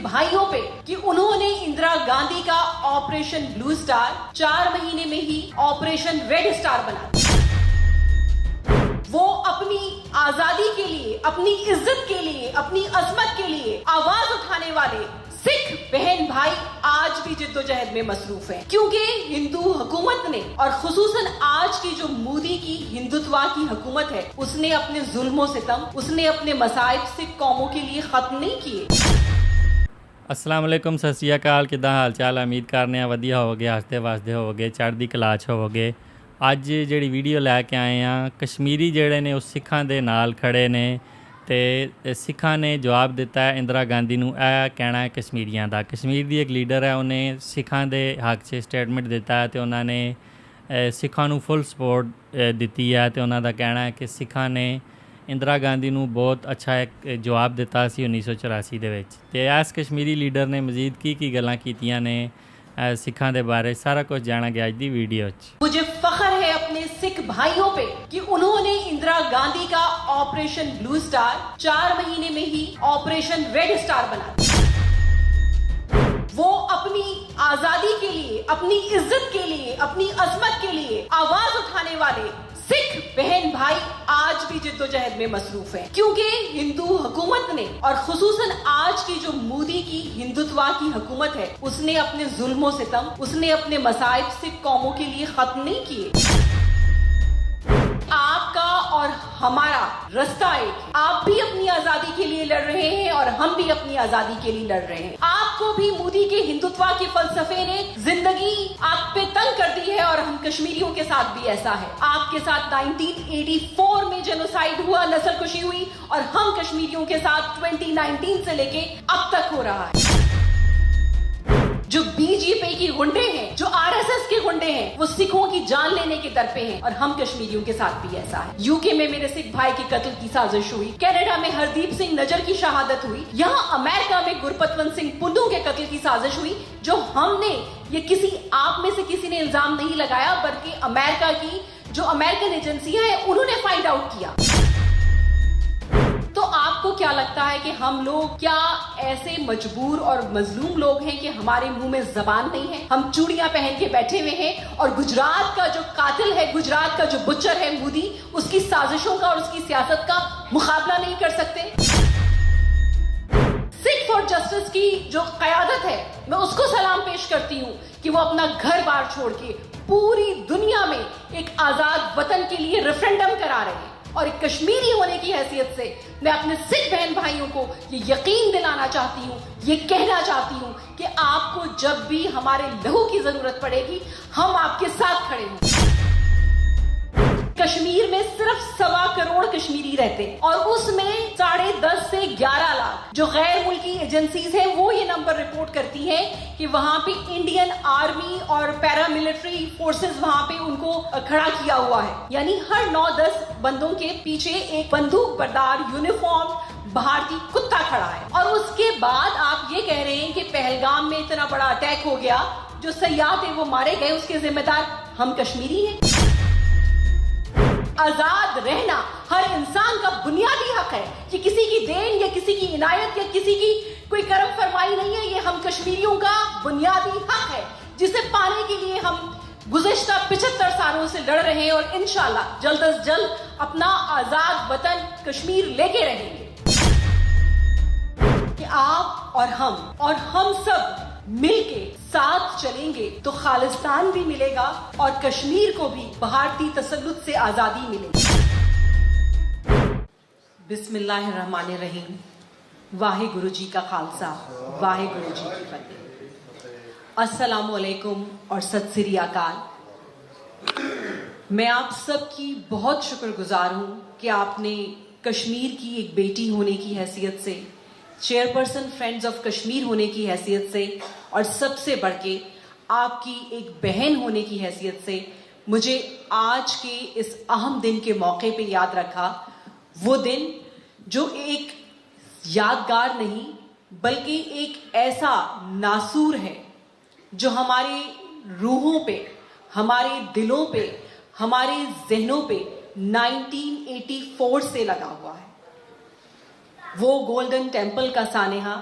भाइयों पे कि उन्होंने इंदिरा गांधी का ऑपरेशन ब्लू स्टार 4 महीने में ही ऑपरेशन रेड स्टार बना दिया। वो अपनी आजादी के लिए, अपनी इज्जत के लिए, अपनी अजमत के लिए आवाज उठाने वाले सिख बहन भाई आज भी जिद्दोजहद में मसरूफ हैं, क्योंकि हिंदू हुकूमत ने और खुसूसन आज की जो मोदी की हिंदुत्वा की हुकूमत है, उसने अपने जुल्मों सितम, उसने अपने मसाइब सिख कौमों के लिए खत्म नहीं किए। अस्सलाम वालेकुम, सत श्री अकाल। किदा हाल चाल? उम्मीद करने वधिया होवोगे, हसते वसदे होवोगे, चढ़दी कला च होवोगे। अज जिहड़ी वीडियो लैके आए हैं, कश्मीरी जिहड़े ने उस सिखां दे नाल खड़े ने ते सिखां ने जवाब दिता है इंदिरा गांधी नूं। यह कहना है कश्मीरियों का। कश्मीर की एक लीडर है, उन्हें सिखां दे हक से स्टेटमेंट दिता है तो उन्होंने सिखां नूं फुल सपोर्ट दी है। तो उन्होंने कहना है कि सिखां ने इंदिरा गांधी नूं बहुत अच्छा एक जवाब दिता सी 1984 दे विच। ते इस कश्मीरी लीडर ने मजीद की गल्लां कीतियां ने सिखां दे बारे, सारा कुछ जाना गया अज दी वीडियो च। मुझे फख्र है अपने सिख भाइयों पे कि उन्होंने इंदिरा गांधी का ऑपरेशन ब्लू स्टार 4 महीने में ही ऑपरेशन रेड स्टार बना दिया। वो अपनी आजादी के लिए, अपनी इज्जत के लिए, अपनी अजमत के लिए आवाज उठाने वाले सिख बहन भाई आज भी जिद्दोजहद में मसरूफ हैं, क्योंकि हिंदू हुकूमत ने और खुसूसन आज की जो मोदी की हिंदुत्वा की हुकूमत है, उसने अपने जुल्मों सितम, उसने अपने मसाइब सिख कौमों के लिए खत्म नहीं किए। आपका और हमारा रास्ता एक है। आप भी अपनी आजादी के लिए लड़ रहे हैं और हम भी अपनी आजादी के लिए लड़ रहे हैं। आपको भी मोदी के हिंदुत्वा के फलसफे ने जिंदगी आप पे तंग कर दी है और हम कश्मीरियों के साथ भी ऐसा है। आपके साथ 1984 में जेनोसाइड हुआ, नस्लकुशी हुई, और हम कश्मीरियों के साथ 2019 से लेके अब तक हो रहा है। जो बीजेपी की गुंडे हैं, जो आरएसएस के गुंडे हैं, वो सिखों की जान लेने के दर पे हैं, और हम कश्मीरियों के साथ भी ऐसा है। यूके में मेरे सिख भाई की कत्ल की साजिश हुई, कनाडा में हरदीप सिंह नजर की शहादत हुई, यहाँ अमेरिका में गुरपतवंत सिंह पुन्नू के कत्ल की साजिश हुई, जो हमने, ये किसी आप में से किसी ने इल्जाम नहीं लगाया, बल्कि अमेरिका की जो अमेरिकन एजेंसियां हैं उन्होंने फाइंड आउट किया। तो आपको क्या लगता है कि हम लोग क्या ऐसे मजबूर और मजलूम लोग हैं कि हमारे मुंह में जबान नहीं है? हम चूड़ियां पहन के बैठे हुए हैं और गुजरात का जो कातिल है, गुजरात का जो बुच्चर है मोदी, उसकी साजिशों का और उसकी सियासत का मुकाबला नहीं कर सकते? सिख फॉर जस्टिस की जो कयादत है, मैं उसको सलाम पेश करती हूं कि वो अपना घर बार छोड़ के पूरी दुनिया में एक आजाद वतन के लिए रेफरेंडम करा रहे हैं। और एक कश्मीरी होने की हैसियत से मैं अपने सिख बहन भाइयों को ये यकीन दिलाना चाहती हूँ, ये कहना चाहती हूँ कि आपको जब भी हमारे लहू की जरूरत पड़ेगी, हम आपके साथ खड़े हैं। कश्मीर में सिर्फ 1.25 करोड़ कश्मीरी रहते हैं और उसमें 10.5 से 11 लाख जो गैर मुल्की एजेंसीज हैं, वो ये नंबर रिपोर्ट करती हैं कि वहां पे इंडियन आर्मी और पैरामिलिट्री फोर्सेस वहां पे उनको खड़ा किया हुआ है। यानी हर 9-10 बंदों के पीछे एक बंदूक बरदार यूनिफॉर्म भारतीय कुत्ता खड़ा है। और उसके बाद आप ये कह रहे हैं कि पहलगाम में इतना बड़ा अटैक हो गया, जो सयाह थे वो मारे गए, उसके जिम्मेदार हम कश्मीरी हैं। आजाद रहना हर इंसान का बुनियादी हक है, कि किसी की देन या किसी की इनायत या किसी की कोई करम फरमाई नहीं है। ये हम कश्मीरियों का बुनियादी हक है, जिसे पाने के लिए हम गुज़िश्ता 75 सालों से लड़ रहे हैं और इंशाल्लाह जल्द अज जल्द अपना आजाद वतन कश्मीर लेके रहेंगे। कि आप और हम सब मिलके साथ चलेंगे तो खालिस्तान भी मिलेगा और कश्मीर को भी भारतीय तसल्लुत से आजादी मिलेगी। बिस्मिल्लाहिर्रहमानिर्रहीम। वाहिगुरु जी का खालसा, वाहिगुरु जी की फतेह। अस्सलामु अलैकुम और सत श्री अकाल। मैं आप सबकी बहुत शुक्रगुजार हूं कि आपने कश्मीर की एक बेटी होने की हैसियत से, चेयरपर्सन फ्रेंड्स ऑफ कश्मीर होने की हैसियत से, और सबसे बढ़ के आपकी एक बहन होने की हैसियत से मुझे आज के इस अहम दिन के मौके पे याद रखा। वो दिन जो एक यादगार नहीं बल्कि एक ऐसा नासूर है जो हमारी रूहों पे, हमारे दिलों पे, हमारे जहनों पे 1984 से लगा हुआ है। वो गोल्डन टेम्पल का सानेहा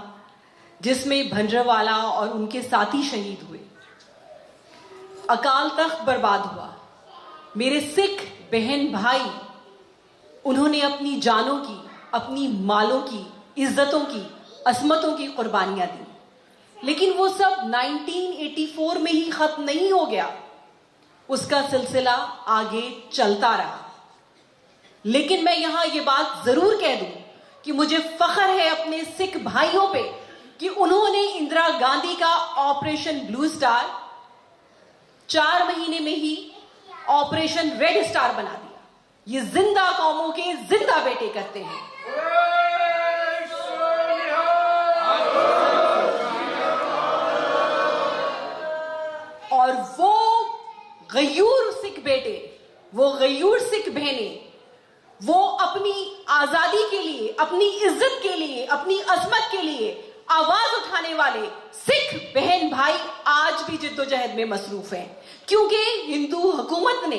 जिसमें भंजरवाला और उनके साथी शहीद हुए, अकाल तख्त बर्बाद हुआ, मेरे सिख बहन भाई उन्होंने अपनी जानों की, अपनी मालों की, इज्जतों की, असमतों की कुर्बानियां दी। लेकिन वो सब 1984 में ही खत्म नहीं हो गया, उसका सिलसिला आगे चलता रहा। लेकिन मैं यहां ये बात जरूर कह दूं कि मुझे फख्र है अपने सिख भाइयों पे कि उन्होंने इंदिरा गांधी का ऑपरेशन ब्लू स्टार 4 महीने में ही ऑपरेशन रेड स्टार बना दिया। ये जिंदा कौमों के जिंदा बेटे करते हैं। और वो गयूर सिख बेटे, वो गयूर सिख बहनें, वो अपनी आजादी के लिए, अपनी इज्जत के लिए, अपनी अजमत के लिए आवाज उठाने वाले सिख बहन भाई आज भी जिद्दोजहद में मसरूफ हैं। क्योंकि हिंदू हुकूमत ने,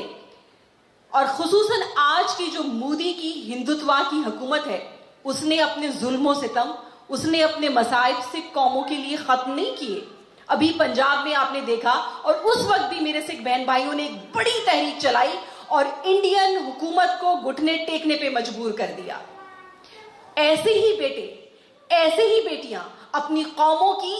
और खुसूसन आज की जो मोदी की हिंदुत्वा की हुकूमत है, उसने अपने जुल्मों सितम, उसने अपने मसाइब सिख कौमों के लिए खत्म नहीं किए। अभी पंजाब में आपने देखा, और उस वक्त भी मेरे सिख बहन भाइयों ने एक बड़ी तहरीक चलाई और इंडियन हुकूमत को घुटने टेकने पे मजबूर कर दिया। ऐसे ही बेटे, ऐसे ही बेटियां अपनी कौमों की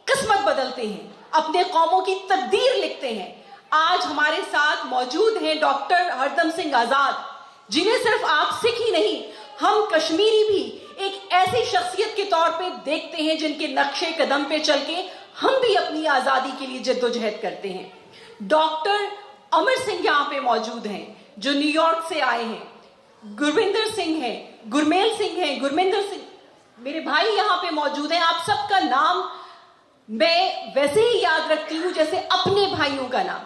किस्मत बदलते हैं, अपने कौमों की तकदीर लिखते हैं। आज हमारे साथ मौजूद हैं डॉक्टर हरदम सिंह आजाद, जिन्हें सिर्फ आप सिख ही नहीं, हम कश्मीरी भी एक ऐसी शख्सियत के तौर पे देखते हैं जिनके नक्शे कदम पे चल के हम भी अपनी आजादी के लिए जद्दोजहद करते हैं। डॉक्टर अमर सिंह यहां पे मौजूद हैं, जो न्यूयॉर्क से आए हैं। गुरविंदर सिंह हैं, गुरमेल सिंह हैं, गुरमिंदर सिंह, मेरे भाई यहां पे मौजूद हैं। आप सबका नाम मैं वैसे ही याद रखती हूं जैसे अपने भाइयों का नाम,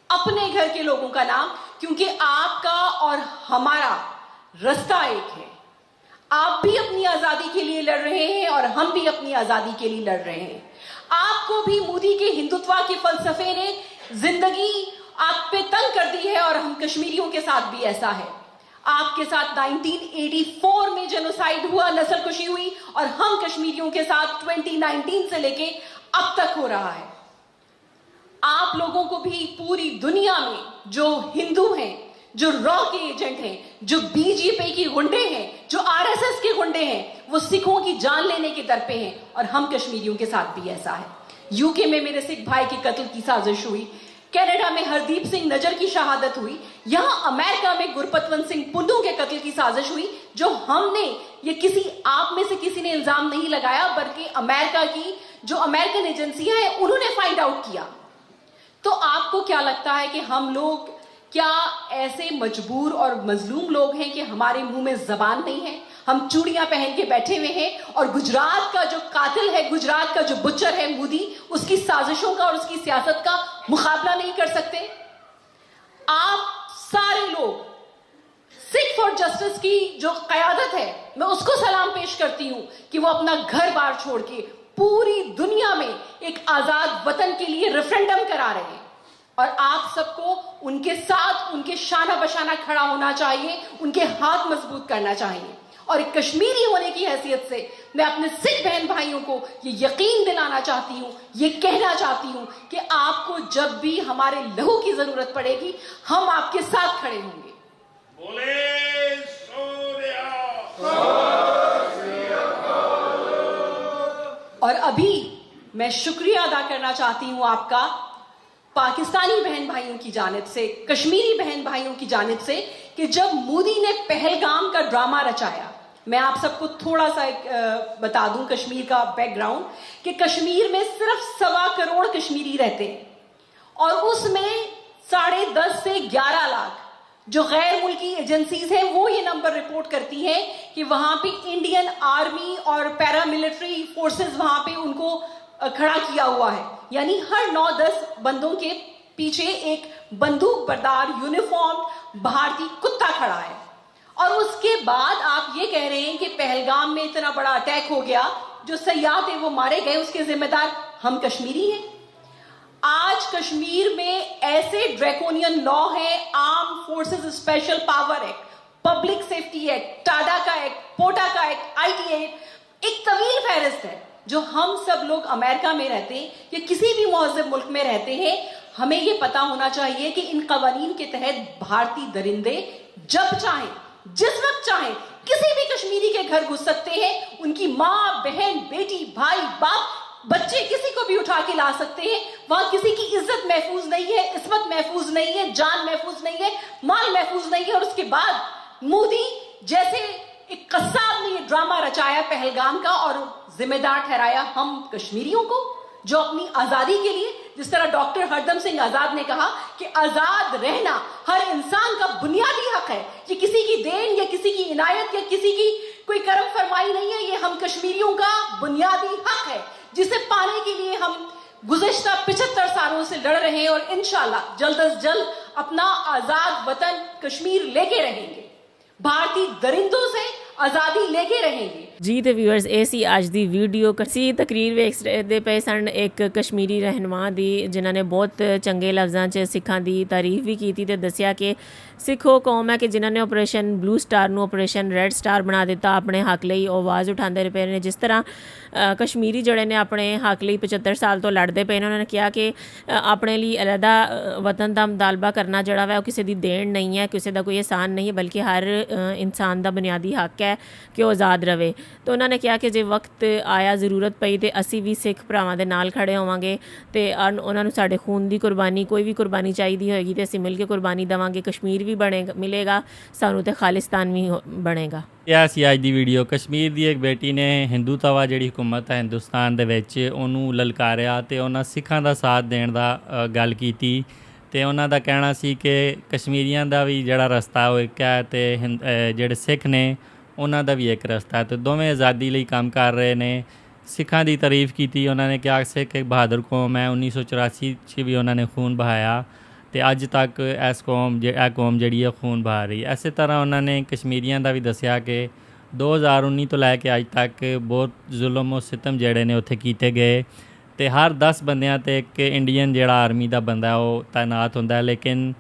अपने घर के लोगों का नाम, क्योंकि आपका और हमारा रास्ता एक है। आप भी अपनी आजादी के लिए लड़ रहे हैं और हम भी अपनी आजादी के लिए लड़ रहे हैं। आपको भी मोदी के हिंदुत्वा के फलसफे ने जिंदगी आप पे तंग कर दी है, और हम कश्मीरियों के साथ भी ऐसा है। आपके साथ 1984 में जेनोसाइड हुआ, नस्लकुशी हुई, और हम कश्मीरियों के साथ 2019 से लेके अब तक हो रहा है। आप लोगों को भी पूरी दुनिया में जो हिंदू हैं, जो रॉ के एजेंट हैं, जो बीजेपी के गुंडे हैं, जो आरएसएस के गुंडे हैं, वो सिखों की जान लेने के दर पे हैं, और हम कश्मीरियों के साथ भी ऐसा है। यूके में मेरे सिख भाई के कत्ल की साजिश हुई, कनाडा में हरदीप सिंह नजर की शहादत हुई, यहां अमेरिका में गुरपतवंत सिंह पुन्नू के कत्ल की साजिश हुई, जो हमने, ये किसी आप में से किसी ने इल्जाम नहीं लगाया, बल्कि अमेरिका की जो अमेरिकन एजेंसियां हैं उन्होंने फाइंड आउट किया। तो आपको क्या लगता है कि हम लोग क्या ऐसे मजबूर और मजलूम लोग हैं कि हमारे मुंह में जबान नहीं है? हम चूड़ियां पहन के बैठे हुए हैं और गुजरात का जो कातिल है, गुजरात का जो बुच्चर है मोदी, उसकी साजिशों का और उसकी सियासत का मुकाबला नहीं कर सकते? आप सारे लोग सिख फॉर जस्टिस की जो कयादत है, मैं उसको सलाम पेश करती हूं कि वो अपना घर बार छोड़ के पूरी दुनिया में एक आजाद वतन के लिए रेफरेंडम करा रहे हैं, और आप सबको उनके साथ, उनके शाना बशाना खड़ा होना चाहिए, उनके हाथ मजबूत करना चाहिए। और एक कश्मीरी होने की हैसियत से मैं अपने सिख बहन भाइयों को ये यकीन दिलाना चाहती हूं, ये कहना चाहती हूं कि आपको जब भी हमारे लहू की जरूरत पड़ेगी, हम आपके साथ खड़े होंगे। बोले सूर्या। और अभी मैं शुक्रिया अदा करना चाहती हूं आपका, पाकिस्तानी बहन भाइयों की जानिब से, कश्मीरी बहन भाइयों की जानिब से, कि जब मोदी ने पहलगाम का ड्रामा रचाया, मैं आप सबको थोड़ा सा बता दूं कश्मीर का बैकग्राउंड, कि कश्मीर में सिर्फ 1.25 करोड़ कश्मीरी रहते हैं, और उसमें 10.5 से 11 लाख जो गैर मुल्की एजेंसीज हैं वो ये नंबर रिपोर्ट करती हैं कि वहां पे इंडियन आर्मी और पैरामिलिट्री फोर्सेस वहां पे उनको खड़ा किया हुआ है। यानी हर 9-10 बंदों के पीछे एक बंदूक बरदार यूनिफॉर्म भारतीय कुत्ता खड़ा है। और उसके बाद आप ये कह रहे हैं कि पहलगाम में इतना बड़ा अटैक हो गया, जो सयाह थे वो मारे गए, उसके जिम्मेदार हम कश्मीरी हैं। आज कश्मीर में ऐसे ड्रैकोनियन लॉ है, arm forces special power act, public safety act, Tada का एक्ट, पोटा का एक्ट, आईटी एक्ट, एक तवील फहरिस्त है जो हम सब लोग अमेरिका में रहते हैं या किसी भी महज़ब मुल्क में रहते हैं, हमें ये पता होना चाहिए कि इन कवानीन के तहत भारतीय दरिंदे जब चाहें, जिस वक्त चाहें, किसी भी कश्मीरी के घर घुस सकते हैं। उनकी माँ, बहन, बेटी, भाई, बाप, बच्चे, किसी को भी उठा के ला सकते हैं। वहां किसी की इज्जत महफूज नहीं है, इस्मत महफूज नहीं है, जान महफूज नहीं है, माल महफूज नहीं है। और उसके बाद मोदी जैसे एक कस्साब ने ये ड्रामा रचाया पहलगाम का और जिम्मेदार ठहराया हम कश्मीरियों को, जो अपनी आजादी के लिए, जिस तरह डॉक्टर हरदम सिंह आजाद ने कहा कि आजाद रहना हर इंसान का बुनियादी हक है। ये किसी की देन या किसी की इनायत या किसी की कोई करम फरमाई नहीं है, ये हम कश्मीरियों का बुनियादी हक है, जिसे पाने के लिए हम गुज़िश्ता 75 सालों से लड़ रहे हैं और इंशाल्लाह जल्द अज जल्द अपना आजाद वतन कश्मीर लेके रहेंगे, भारतीय दरिंदों से आज़ादी लेके रहेंगे। जी तो व्यूअर्स ਇਹ ਸੀ ਅੱਜ ਦੀ ਵੀਡੀਓ। ਕਸੀ ਤਕਰੀਰ ਵੇਖਦੇ ਪਏ ਸਨ ਇੱਕ ਕਸ਼ਮੀਰੀ ਰਹਿਨੁਮਾ ਦੀ, ਜਿਨ੍ਹਾਂ ਨੇ ਬਹੁਤ ਚੰਗੇ ਲਫ਼ਜ਼ਾਂ 'ਚ ਸਿੱਖਾਂ ਦੀ ਤਾਰੀਫ ਵੀ ਕੀਤੀ ਤੇ ਦੱਸਿਆ ਕਿ ਸਿੱਖ ਉਹ ਕੌਮ ਹੈ ਕਿ ਜਿਨ੍ਹਾਂ ਨੇ ਆਪਰੇਸ਼ਨ ਬਲੂ ਸਟਾਰ ਨੂੰ ਆਪਰੇਸ਼ਨ ਰੈੱਡ ਸਟਾਰ ਬਣਾ ਦਿੱਤਾ, ਆਪਣੇ ਹੱਕ ਲਈ ਉਹ ਆਵਾਜ਼ ਉਠਾਉਂਦੇ ਪਏ ਨੇ। ਜਿਸ ਤਰ੍ਹਾਂ ਕਸ਼ਮੀਰੀ ਜਿਹੜੇ ਨੇ ਆਪਣੇ ਹੱਕ ਲਈ 75 ਸਾਲ ਤੋਂ ਲੜਦੇ ਪਏ ਨੇ, ਉਹਨਾਂ ਨੇ ਕਿਹਾ ਕਿ ਆਪਣੇ ਲਈ ਅਲੱਗਾ ਵਤਨ ਦਾ ਮੁਤਾਲਬਾ ਕਰਨਾ ਜਿਹੜਾ ਵਾ ਉਹ ਕਿਸੇ ਦੀ ਦੇਣ ਨਹੀਂ ਹੈ, ਕਿਸੇ ਦਾ ਕੋਈ ਅਹਿਸਾਨ ਨਹੀਂ ਹੈ, ਬਲਕਿ ਹਰ ਇਨਸਾਨ ਦਾ ਬੁਨਿਆਦੀ ਹੱਕ ਹੈ ਕਿ ਉਹ ਆਜ਼ਾਦ ਰਵੇ। तो उन्होंने कहा कि जे वक्त आया ज़रूरत पई तो असी भी सिख भरावां दे नाल खड़े होवांगे तो उन्होंने साढ़े खून की कुर्बानी, कोई भी कुर्बानी चाहिए होएगी तो असी मिल के कुर्बानी देवांगे। कश्मीर भी बनेगा, मिलेगा सानू तो खालिस्तान भी बनेगा। ਇਹ ਸੀ ਅੱਜ ਦੀ ਵੀਡੀਓ। ਕਸ਼ਮੀਰ ਦੀ ਇੱਕ ਬੇਟੀ ਨੇ ਹਿੰਦੂਤਵਾ ਜਿਹੜੀ ਹੁਕੂਮਤ ਹੈ ਹਿੰਦੁਸਤਾਨ ਦੇ ਵਿੱਚ ਉਹਨੂੰ ਲਲਕਾਰਿਆ ਤੇ ਉਹਨਾਂ ਸਿੱਖਾਂ ਦਾ ਸਾਥ ਦੇਣ ਦਾ ਗੱਲ ਕੀਤੀ ਤੇ ਉਹਨਾਂ ਦਾ ਕਹਿਣਾ ਸੀ ਕਿ ਕਸ਼ਮੀਰੀਆਂ ਦਾ ਵੀ ਜਿਹੜਾ ਰਸਤਾ ਉਹ ਇੱਕ ਹੈ ਤੇ ਜਿਹੜੇ ਸਿੱਖ ਨੇ ਉਹਨਾਂ ਦਾ ਵੀ ਇੱਕ ਰਸਤਾ ਹੈ ਤੇ ਦੋਵੇਂ ਆਜ਼ਾਦੀ ਲਈ ਕੰਮ ਕਰ ਰਹੇ ਨੇ। ਸਿੱਖਾਂ ਦੀ ਤਾਰੀਫ ਕੀਤੀ, ਉਹਨਾਂ ਨੇ ਕਿਹਾ ਸਿੱਖ ਇੱਕ ਬਹਾਦਰ ਕੌਮ ਹੈ, 1984 'ਚ ਵੀ ਉਹਨਾਂ ਨੇ ਖੂਨ ਬਹਾਇਆ ਤੇ ਅੱਜ ਤੱਕ ਇਹ ਕੌਮ ਜਿਹੜੀ ਹੈ ਖੂਨ ਬਹਾ ਰਹੀ। ਇਸੇ ਤਰ੍ਹਾਂ ਉਹਨਾਂ ਨੇ ਕਸ਼ਮੀਰੀਆਂ ਦਾ ਵੀ ਦੱਸਿਆ ਕਿ 2019 ਤੋਂ ਲੈ ਕੇ ਅੱਜ ਤੱਕ ਬਹੁਤ ਜ਼ੁਲਮ ਔਰ ਸਿਤਮ ਜਿਹੜੇ ਨੇ ਉੱਥੇ ਕੀਤੇ ਗਏ ਤੇ ਹਰ 10 ਬੰਦਿਆਂ 'ਤੇ ਇੱਕ ਇੰਡੀਅਨ ਜਿਹੜਾ ਆਰਮੀ ਦਾ ਬੰਦਾ ਉਹ ਤਾਇਨਾਤ ਹੁੰਦਾ। ਲੇਕਿਨ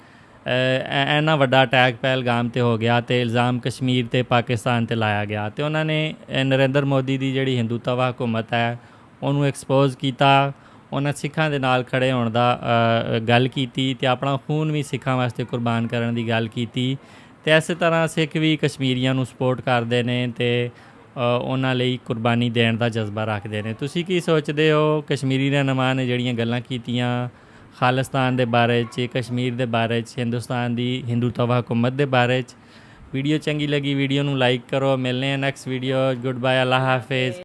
ਇੰਨਾ ਵੱਡਾ ਅਟੈਕ ਪਹਿਲਗਾਮ 'ਤੇ ਹੋ ਗਿਆ ਤੇ ਇਲਜ਼ਾਮ ਕਸ਼ਮੀਰ ਅਤੇ ਪਾਕਿਸਤਾਨ 'ਤੇ ਲਾਇਆ ਗਿਆ ਤੇ ਉਹਨਾਂ ਨੇ ਨਰਿੰਦਰ ਮੋਦੀ ਦੀ ਜਿਹੜੀ ਹਿੰਦੂਤਵਾ ਹੁਕੂਮਤ ਹੈ ਉਹਨੂੰ ਐਕਸਪੋਜ਼ ਕੀਤਾ। ਉਹਨਾਂ ਸਿੱਖਾਂ ਦੇ ਨਾਲ ਖੜ੍ਹੇ ਹੋਣ ਦਾ ਗੱਲ ਕੀਤੀ ਅਤੇ ਆਪਣਾ ਖੂਨ ਵੀ ਸਿੱਖਾਂ ਵਾਸਤੇ ਕੁਰਬਾਨ ਕਰਨ ਦੀ ਗੱਲ ਕੀਤੀ ਅਤੇ ਇਸੇ ਤਰ੍ਹਾਂ ਸਿੱਖ ਵੀ ਕਸ਼ਮੀਰੀਆਂ ਨੂੰ ਸਪੋਰਟ ਕਰਦੇ ਨੇ ਅਤੇ ਉਹਨਾਂ ਲਈ ਕੁਰਬਾਨੀ ਦੇਣ ਦਾ ਜਜ਼ਬਾ ਰੱਖਦੇ ਨੇ। ਤੁਸੀਂ ਕੀ ਸੋਚਦੇ ਹੋ? ਕਸ਼ਮੀਰੀ ਰਹਿਨੁਮਾ ਨੇ ਜਿਹੜੀਆਂ ਗੱਲਾਂ ਕੀਤੀਆਂ ਖਾਲਿਸਤਾਨ ਦੇ ਬਾਰੇ 'ਚ, ਕਸ਼ਮੀਰ ਦੇ ਬਾਰੇ 'ਚ, ਹਿੰਦੁਸਤਾਨ ਦੀ ਹਿੰਦੂਤਵਾ ਹੁਕੂਮਤ ਦੇ ਬਾਰੇ 'ਚ, ਵੀਡੀਓ ਚੰਗੀ ਲੱਗੀ ਵੀਡੀਓ ਨੂੰ ਲਾਈਕ ਕਰੋ। ਮਿਲਦੇ ਹਾਂ ਨੈਕਸਟ ਵੀਡੀਓ। ਗੁੱਡ ਬਾਏ, ਅੱਲਾ ਹਾਫਿਜ਼।